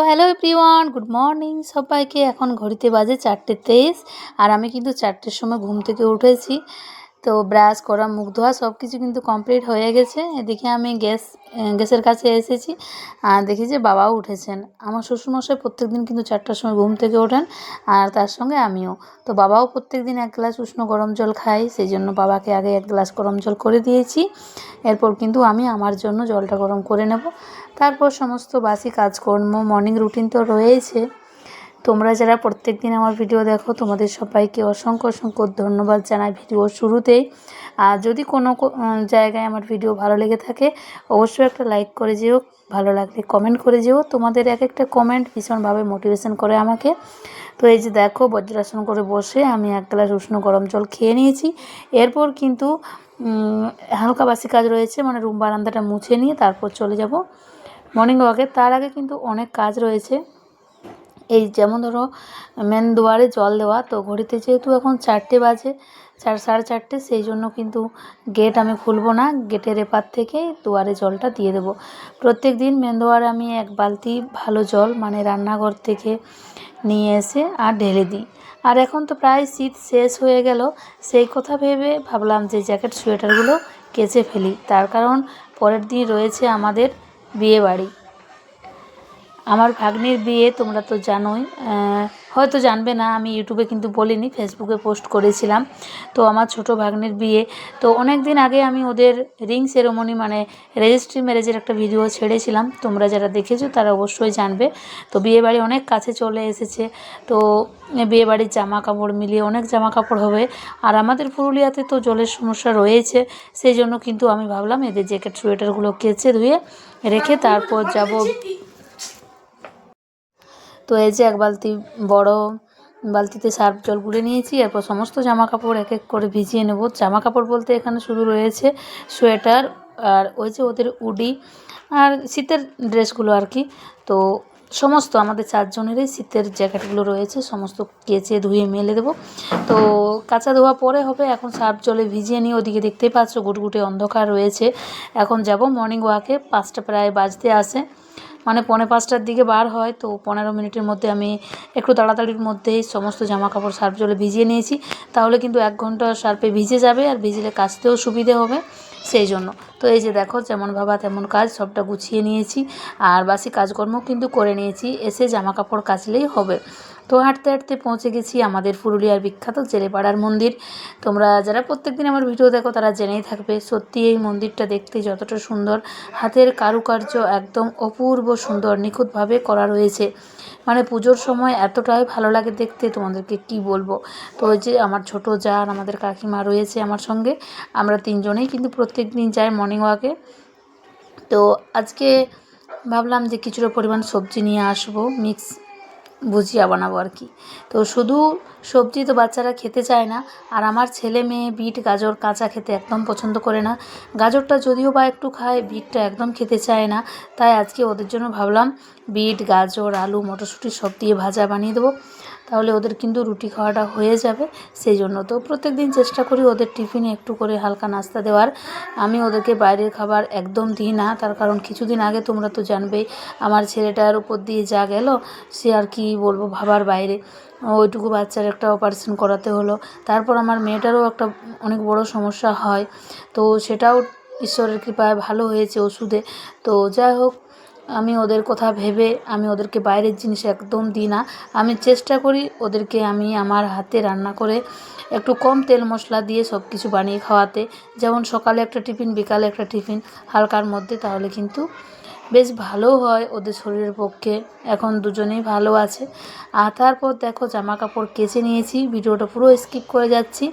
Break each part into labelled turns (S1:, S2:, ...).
S1: Hello everyone, good morning সবাইকে। এখন ঘড়িতে বাজে 4:23 আর আমি কিন্তু 4টের সময় ঘুম থেকে উঠেছি। তো ব্রাশ করা, মুখ ধোয়া সব কিছু কিন্তু কমপ্লিট হয়ে গেছে। এদিকে আমি গ্যাসের কাছে এসেছি আর দেখি যে বাবাও উঠেছেন। আমার শ্বশুরমশাই প্রত্যেকদিন কিন্তু 4টার সময় ঘুম থেকে ওঠেন আর তার সঙ্গে আমিও। তো বাবাও প্রত্যেকদিন 1 গ্লাস উষ্ণ গরম জল খাই, সেই জন্য বাবাকে আগে 1 গ্লাস গরম জল করে দিয়েছি। এরপর কিন্তু আমি আমার জন্য জলটা গরম করে নেব। তারপর সমস্ত বাসি কাজকর্ম, মর্নিং রুটিন তো রয়েছে। তোমরা যারা প্রত্যেকদিন আমার ভিডিও দেখো তোমাদের সবাইকে অসংখ্য অসংখ্য ধন্যবাদ জানাই ভিডিওর শুরুতেই। আর যদি কোনো জায়গায় আমার ভিডিও ভালো লেগে থাকে অবশ্যই একটা লাইক করে যেও, ভালো লাগলে কমেন্ট করে যেও। তোমাদের এক একটা কমেন্ট ভীষণভাবে মোটিভেশন করে আমাকে। তো এই যে দেখো, বজ্রাসন করে বসে আমি 1 গ্লাস উষ্ণ গরম জল খেয়ে নিয়েছি। এরপর কিন্তু হালকা বাসি কাজ রয়েছে, মানে রুম বারান্দাটা মুছে নিয়ে তারপর চলে যাব মর্নিং ওয়াকে। তার আগে কিন্তু অনেক কাজ রয়েছে। এই যেমন ধরো মেন দুয়ারে জল দেওয়া, তো ঘড়িতে যেহেতু এখন 4টে বাজে, 4:30, সেই জন্য কিন্তু গেট আমি খুলবো না, গেটের এপার থেকে দুয়ারে জলটা দিয়ে দেবো। প্রত্যেক দিন মেন দুয়ারে আমি 1 বালতি ভালো জল, মানে রান্নাঘর থেকে নিয়ে এসে আর ঢেলে দিই। আর এখন তো প্রায় শীত শেষ হয়ে গেল, সেই কথা ভেবে ভাবলাম যে জ্যাকেট সোয়েটারগুলো কেচে ফেলি। তার কারণ পরের দিন রয়েছে আমাদের বিয়ে বাড়ি। আমার ভাগ্নির বিয়ে, তোমরা তো জানোই, হয়তো জানবে না, আমি ইউটিউবে কিন্তু বলিনি, ফেসবুকে পোস্ট করেছিলাম। তো আমার ছোট ভাগ্নির বিয়ে, তো অনেক দিন আগে আমি ওদের রিং সেরেমনি মানে রেজিস্ট্রি ম্যারেজের একটা ভিডিও ছেড়েছিলাম। তোমরা যারা দেখেছো তারা অবশ্যই জানবে। তো বিয়েবাড়ি অনেক কাছে চলে এসেছে। তো বিয়েবাড়ির জামা কাপড় মিলিয়ে অনেক জামা কাপড় হবে। আর আমাদের পুরুলিয়াতে তো জলের সমস্যা রয়েছে, সেই জন্য কিন্তু আমি ভাবলাম এদের জ্যাকেট সোয়েটারগুলো কেচে ধুয়ে রেখে তারপর যাব। তো এই যে 1 বালতি বড় বালতিতে সার্ফ জল গুলে নিয়েছি। এরপর সমস্ত জামা কাপড় এক এক করে ভিজিয়ে নেব। জামা কাপড় বলতে এখানে শুধু রয়েছে সোয়েটার আর ওই যে ওদের উডি আর শীতের ড্রেসগুলো আর কি। তো সমস্ত আমাদের 4 জনেরই শীতের জ্যাকেটগুলো রয়েছে, সমস্ত কেচে ধুয়ে মেলে দেবো। তো কাঁচা ধোয়া পরে হবে, এখন সার্ফ জলে ভিজিয়ে নিয়ে ওদিকে দেখতেই পাচ্ছ গুটগুটে অন্ধকার রয়েছে। এখন যাব মর্নিং ওয়াকে, 5টা প্রায় বাজতে আসে, মানে 4:45টার দিকে বার হয়। তো 15 মিনিটের মধ্যে আমি একটু তাড়াতাড়ির মধ্যেই সমস্ত জামা কাপড় সার্ফ জলে ভিজিয়ে নিয়েছি, তাহলে কিন্তু 1 ঘন্টা সার্ফে ভিজে যাবে আর ভিজলে কাচতেও সুবিধে হবে, সেই জন্য। তো এই যে দেখো, যেমন ভাবা তেমন কাজ, সবটা গুছিয়ে নিয়েছি আর বাসি কাজকর্ম কিন্তু করে নিয়েছি, এসে জামা কাপড় কাচলেই হবে। তো হাঁটতে হাঁটতে পৌঁছে গেছি আমাদের পুরুলিয়ার বিখ্যাত জেলেপাড়ার মন্দির। তোমরা যারা প্রত্যেকদিন আমার ভিডিও দেখো তারা জেনেই থাকবে, সত্যি এই মন্দিরটা দেখতে যতটা সুন্দর, হাতের কারুকার্য একদম অপূর্ব সুন্দর, নিখুঁতভাবে করা রয়েছে। মানে পুজোর সময় এতটাই ভালো লাগে দেখতে, তোমাদেরকে কি বলবো। তো ওই যে আমার ছোটো জা আর আমাদের কাকিমা রয়েছে আমার সঙ্গে, আমরা 3 জনেই কিন্তু প্রত্যেক দিন যাই মর্নিং ওয়াকে। তো আজকে ভাবলাম যে কিছুটা পরিমাণ সবজি নিয়ে আসবো, মিক্স ভুজিয়া বানাবো আর কি। তো শুধু সবজি তো বাচ্চারা খেতে চায় না, আর আমার ছেলে মেয়ে বিট গাজর কাঁচা খেতে একদম পছন্দ করে না। গাজরটা যদিও বা একটু খায়, বিটটা একদম খেতে চায় না। তাই আজকে ওদের জন্য ভাবলাম বিট গাজর আলু মটরশুঁটি সব দিয়ে ভাজা বানিয়ে দেবো, তাহলে ওদের কিন্তু রুটি খাওয়াটা হয়ে যাবে। সেই জন্য তো প্রত্যেক দিন চেষ্টা করি ওদের টিফিনে একটু করে হালকা নাস্তা দেওয়ার। আমি ওদেরকে বাইরের খাবার একদম দিই না, তার কারণ কিছুদিন আগে তোমরা তো জানবেই আমার ছেলেটার উপর দিয়ে যা গেল, সে আর কি বলবো ভাবার বাইরে। ওইটুকু বাচ্চার একটা অপারেশন করাতে হলো। তারপর আমার মেয়েটারও একটা অনেক বড় সমস্যা হয়, তো সেটাও ঈশ্বরের কৃপায় ভালো হয়েছে ওষুধে। তো যাই হোক, আমি ওদের কথা ভেবে আমি ওদেরকে বাইরের জিনিস একদম দিই না। আমি চেষ্টা করি ওদেরকে আমি আমার হাতে রান্না করে একটু কম তেল মশলা দিয়ে সব কিছু বানিয়ে খাওয়াতে। যেমন সকালে একটা টিফিন, বিকালে একটা টিফিন, হালকার মধ্যে, তাহলে কিন্তু বেশ ভালো হয় ওদের শরীরের পক্ষে। এখন দুজনেই ভালো আছে। আর তারপর দেখো জামা কাপড় কেচে নিয়েছি, ভিডিওটা পুরো স্কিপ করে যাচ্ছি।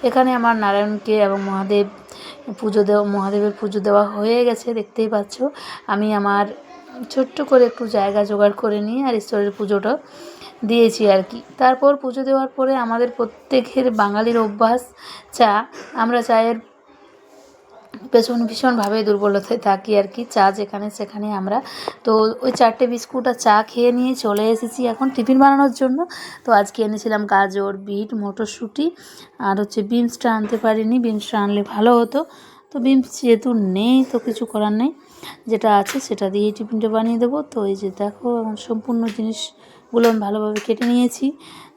S1: এখানে আমার নারায়ণকে এবং মহাদেবের পুজো দেওয়া হয়ে গেছে, দেখতেই পাচ্ছ। আমি আমার ছোট্ট করে একটু জায়গা জোগাড় করে নিয়ে আর ঈশ্বরের পুজোটা দিয়েছি আর কি। তারপর পুজো দেওয়ার পরে আমাদের প্রত্যেকের বাঙালির অভ্যাস চা। আমরা চায়ের পেছনে ভীষণভাবে দুর্বলতায় থাকি আর কি, চা যেখানে সেখানে আমরা। তো ওই 4টে বিস্কুট আর চা খেয়ে নিয়ে চলে এসেছি এখন টিফিন বানানোর জন্য। তো আজকে এনেছিলাম গাজর বিট মটরশুঁটি আর হচ্ছে বিনসটা আনতে পারিনি, বিনসটা আনলে ভালো হতো। তো বিনস যেহেতু নেই তো কিছু করার নেই। যেটা আছে সেটা দিয়ে টিফিনটা বানিয়ে দেবো। তো এই যে দেখো এখন সম্পূর্ণ জিনিসগুলো আমি ভালোভাবে কেটে নিয়েছি।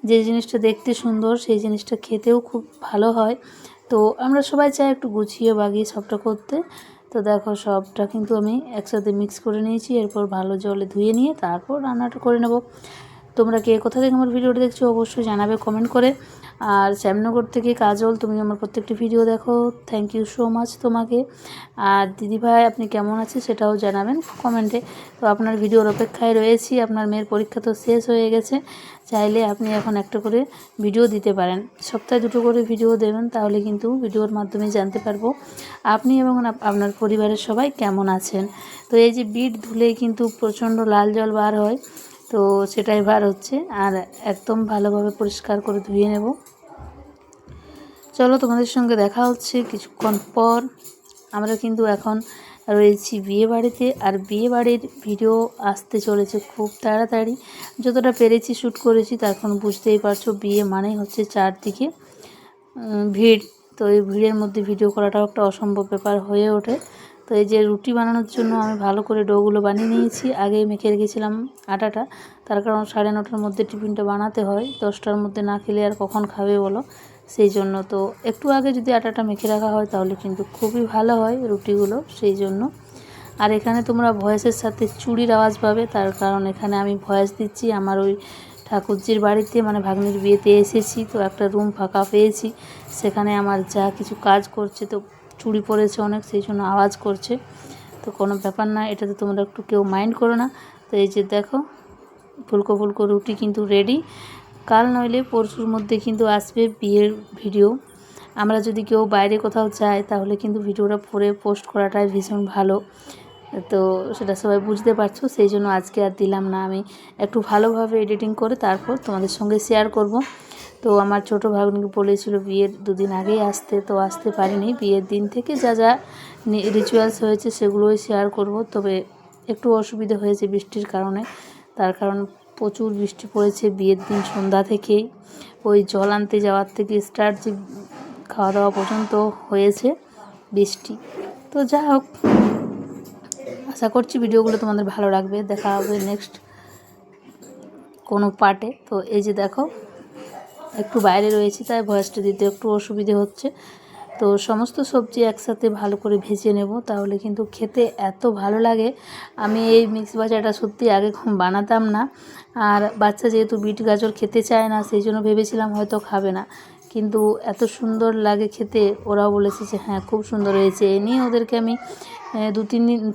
S1: যে জিনিসটা দেখতে সুন্দর সেই জিনিসটা খেতেও খুব ভালো হয়। তো আমরা সবাই চাই একটু গুছিয়ে বাগিয়ে সবটা করতে। তো দেখো সবটা কিন্তু আমি একসাথে মিক্স করে নিয়েছি। এরপর ভালো জলে ধুয়ে নিয়ে তারপর রান্নাটা করে নেব। তোমরা কে কোথা থেকে আমার ভিডিওটা দেখছো অবশ্যই জানাবে কমেন্ট করে। আর শ্যামনগর থেকে কাজল, তুমি আমার প্রত্যেকটি ভিডিও দেখো, থ্যাংক ইউ সো মাচ তোমাকে। আর দিদিভাই আপনি কেমন আছে সেটাও জানাবেন কমেন্টে। তো আপনার ভিডিওর অপেক্ষায় রয়েছি। আপনার মেয়ের পরীক্ষা তো শেষ হয়ে গেছে, চাইলে আপনি এখন একটা করে ভিডিও দিতে পারেন, সপ্তাহে 2টো করে ভিডিও দেবেন, তাহলে কিন্তু ভিডিওর মাধ্যমে জানতে পারবো আপনি এবং আপনার পরিবারের সবাই কেমন আছেন। তো এই যে বিট ধুলেই কিন্তু প্রচণ্ড লাল জল বার হয়, তো সেটাই বার হচ্ছে। আর একদম ভালোভাবে পরিষ্কার করে ধুয়ে নেব। চলো তোমাদের সঙ্গে দেখা হচ্ছে কিছুক্ষণ পর। আমরা কিন্তু এখন রয়েছি বিয়ে বাড়িতে, আর বিয়ে বাড়ির ভিডিও আসতে চলেছে খুব তাড়াতাড়ি। যতটা পেরেছি শ্যুট করেছি, তার এখন বুঝতেই পারছো বিয়ে মানেই হচ্ছে চারদিকে ভিড়। তো এই ভিড়ের মধ্যে ভিডিও করাটাও একটা অসম্ভব ব্যাপার হয়ে ওঠে। তো এই যে রুটি বানানোর জন্য আমি ভালো করে ডোগুলো বানিয়ে নিয়েছি। আগে মেখে রেখেছিলাম আটাটা, তার কারণ 9:30টার মধ্যে টিফিনটা বানাতে হয়। 10টার মধ্যে না খেলে আর কখন খাবে বলো, সেই জন্য তো একটু আগে যদি আটাটা মেখে রাখা হয় তাহলে কিন্তু খুবই ভালো হয় রুটিগুলো, সেই জন্য। আর এখানে তোমরা ভয়েসের সাথে চুড়ির আওয়াজ পাবে, তার কারণ এখানে আমি ভয়েস দিচ্ছি আমার ওই ঠাকুরজির বাড়িতে, মানে ভাগ্নির বিয়েতে এসেছি। তো একটা রুম ফাঁকা পেয়েছি, সেখানে আমার যা কিছু কাজ করছে, তো চুড়ি পড়েছে অনেক, সেই জন্য আওয়াজ করছে। তো কোনো ব্যাপার না, এটাতে তোমরা একটু কেউ মাইন্ড করো না। তো এই যে দেখো ফুলকো ফুলকো রুটি কিন্তু রেডি। কাল নইলে পরশুর মধ্যে কিন্তু আসবে বিয়ের ভিডিও। আমরা যদি কেউ বাইরে কোথাও যাই তাহলে কিন্তু ভিডিওটা পরে পোস্ট করাটাই ভীষণ ভালো। তো সেটা সবাই বুঝতে পারছো, সেই জন্য আজকে আর দিলাম না। আমি একটু ভালোভাবে এডিটিং করে তারপর তোমাদের সঙ্গে শেয়ার করব। তো আমার ছোটো ভাগ্নিকে বলেছিল বিয়ের 2 দিন আগেই আসতে, তো আসতে পারিনি। বিয়ের দিন থেকে যা যা রিচুয়ালস হয়েছে সেগুলোই শেয়ার করব। তবে একটু অসুবিধা হয়েছে বৃষ্টির কারণে, তার কারণ প্রচুর বৃষ্টি পড়েছে বিয়ের দিন সন্ধ্যা থেকেই। ওই জল আনতে যাওয়ার থেকে স্টার্ট যে খাওয়া দাওয়া পর্যন্ত হয়েছে বৃষ্টি। তো যা হোক, আশা করছি ভিডিওগুলো তোমাদের ভালো লাগবে। দেখা হবে নেক্সট কোনো পার্টে। তো এই যে দেখো একটু বাইরে রয়েছি, তাই ভয়েসটা দিতে একটু অসুবিধে হচ্ছে। তো সমস্ত সবজি একসাথে ভালো করে ভেজে নেব, তাহলে কিন্তু খেতে এত ভালো লাগে। আমি এই মিক্স ভাজাটা সত্যি আগে বানাতাম না, আর বাচ্চা যেহেতু বিট গাজর খেতে চায় না, সেই জন্য ভেবেছিলাম হয়তো খাবে না, কিন্তু এত সুন্দর লাগে খেতে। ওরাও বলেছে যে হ্যাঁ খুব সুন্দর হয়েছে। এ নিয়ে ওদেরকে আমি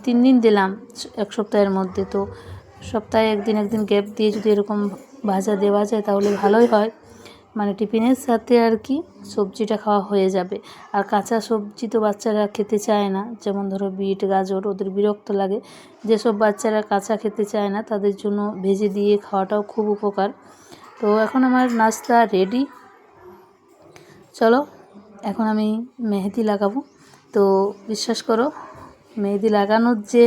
S1: 3 দিন দিলাম 1 সপ্তাহের মধ্যে। তো সপ্তাহে একদিন গ্যাপ দিয়ে যদি এরকম ভাজা দেওয়া যায় তাহলে ভালোই হয়, মানে টিফিনের সাথে আর কি সবজিটা খাওয়া হয়ে যাবে। আর কাঁচা সবজি তো বাচ্চারা খেতে চায় না, যেমন ধরো বিট গাজর ওদের বিরক্ত লাগে। যেসব বাচ্চারা কাঁচা খেতে চায় না তাদের জন্য ভেজে দিয়ে খাওয়াটাও খুব উপকার। তো এখন আমার নাস্তা রেডি। চলো এখন আমি মেহেদি লাগাবো। তো বিশ্বাস করো মেহেদি লাগানোর যে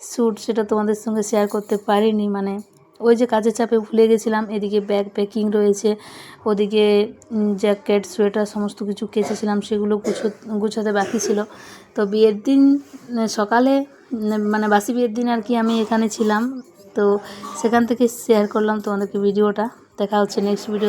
S1: শ্যুট সেটা তোমাদের সঙ্গে শেয়ার করতে পারিনি, মানে ওই যে কাজের চাপে ভুলে গেছিলাম। এদিকে ব্যাগ প্যাকিং রয়েছে, ওদিকে জ্যাকেট সোয়েটার সমস্ত কিছু কেচেছিলাম, সেগুলো গুছাতে বাকি ছিল। তো বিয়ের দিন সকালে, মানে বাসি বিয়ের দিন আর কি আমি এখানে ছিলাম, তো সেখান থেকে শেয়ার করলাম তোমাদেরকে ভিডিওটা। দেখা হচ্ছে নেক্সট ভিডিও।